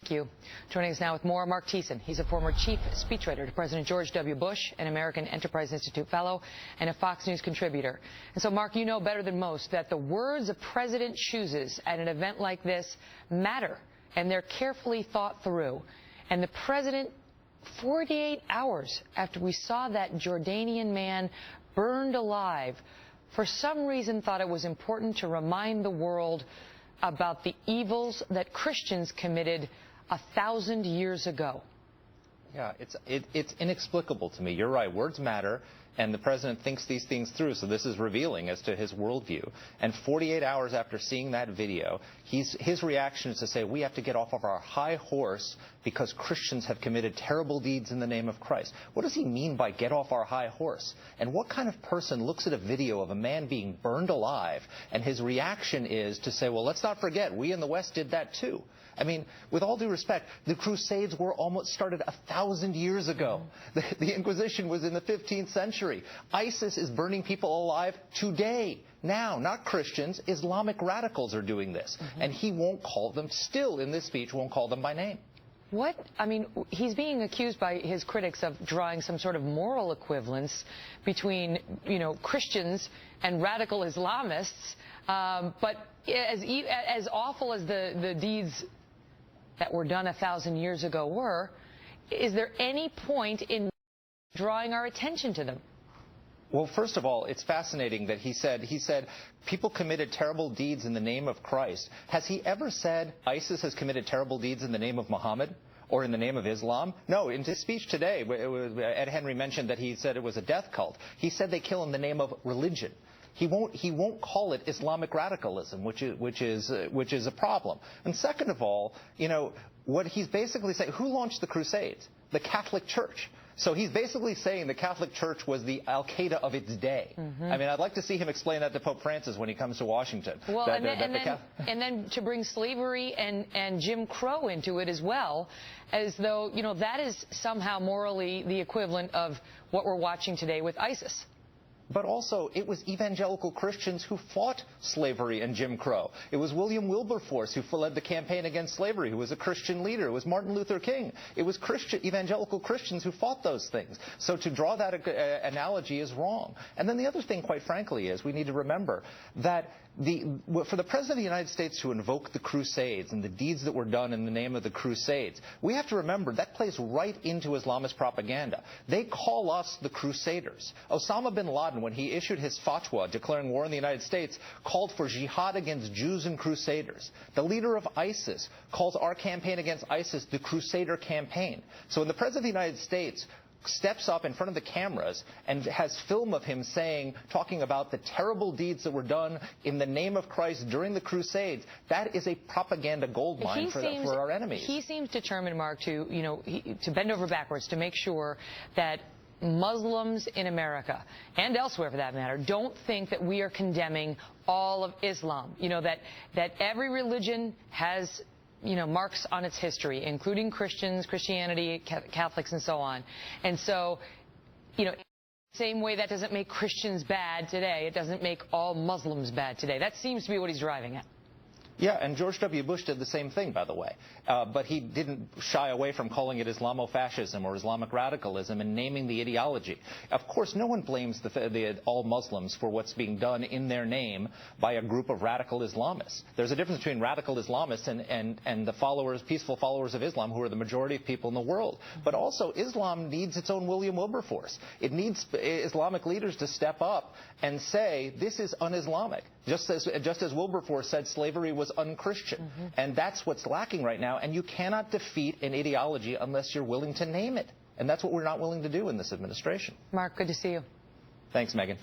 Thank you. Joining us now with more, Mark Thiessen. He's a former chief speechwriter to President George W. Bush, an American Enterprise Institute fellow, and a Fox News contributor. And so, Mark, you know better than most that the words a president chooses at an event like this matter, and they're carefully thought through. And the president, 48 hours after we saw that Jordanian man burned alive, for some reason thought it was important to remind the world about the evils that Christians committed 1,000 years ago. Yeah, it's inexplicable to me. You're right. Words matter, and the president thinks these things through, so this is revealing as to his worldview. And 48 hours after seeing that video, his reaction is to say, we have to get off of our high horse because Christians have committed terrible deeds in the name of Christ. What does he mean by get off our high horse? And what kind of person looks at a video of a man being burned alive, and his reaction is to say, well, let's not forget, we in the West did that too. I mean, with all due respect, the Crusades were almost started 1,000 years ago. The Inquisition was in the 15th century. ISIS is burning people alive today. Now, not Christians, Islamic radicals are doing this. And he won't call them, still in this speech, won't call them by name. What? I mean, he's being accused by his critics of drawing some sort of moral equivalence between, Christians and radical Islamists. But as awful as the deeds that were done 1,000 years ago were, is there any point in drawing our attention to them? Well, first of all, it's fascinating that he said people committed terrible deeds in the name of Christ. Has he ever said ISIS has committed terrible deeds in the name of Muhammad or in the name of Islam? No, in his speech today, Ed Henry mentioned that he said it was a death cult. He said they kill in the name of religion. He won't call it Islamic radicalism, which is a problem. And second of all, what he's basically saying, who launched the Crusades? The Catholic Church. So he's basically saying the Catholic Church was the Al-Qaeda of its day. I mean, I'd like to see him explain that to Pope Francis when he comes to Washington. Well, and then to bring slavery and Jim Crow into it as well, as though, that is somehow morally the equivalent of what we're watching today with ISIS. But also, it was evangelical Christians who fought slavery and Jim Crow. It was William Wilberforce who led the campaign against slavery, who was a Christian leader. It was Martin Luther King. It was evangelical Christians who fought those things. So to draw that analogy is wrong. And then the other thing, quite frankly, is we need to remember that for the President of the United States to invoke the Crusades and the deeds that were done in the name of the Crusades, we have to remember that plays right into Islamist propaganda. They call us the Crusaders. Osama bin Laden, when he issued his fatwa declaring war on the United States, called for jihad against Jews and Crusaders. The leader of ISIS calls our campaign against ISIS the Crusader campaign. So when the President of the United States steps up in front of the cameras and has film of him talking about the terrible deeds that were done in the name of Christ during the Crusades, that is a propaganda goldmine for our enemies. He seems determined, Mark, to bend over backwards to make sure that Muslims in America, and elsewhere for that matter, don't think that we are condemning all of Islam. That every religion has marks on its history, including Christians, Christianity, Catholics, and so on. And so, same way that doesn't make Christians bad today, it doesn't make all Muslims bad today. That seems to be what he's driving at. Yeah, and George W. Bush did the same thing, by the way. But he didn't shy away from calling it Islamofascism or Islamic radicalism and naming the ideology. Of course, no one blames all Muslims for what's being done in their name by a group of radical Islamists. There's a difference between radical Islamists and the peaceful followers of Islam, who are the majority of people in the world. But also, Islam needs its own William Wilberforce. It needs Islamic leaders to step up and say, this is un-Islamic. Just as Wilberforce said slavery was un-Christian. And that's what's lacking right now. And you cannot defeat an ideology unless you're willing to name it. And that's what we're not willing to do in this administration. Mark, good to see you. Thanks, Megan.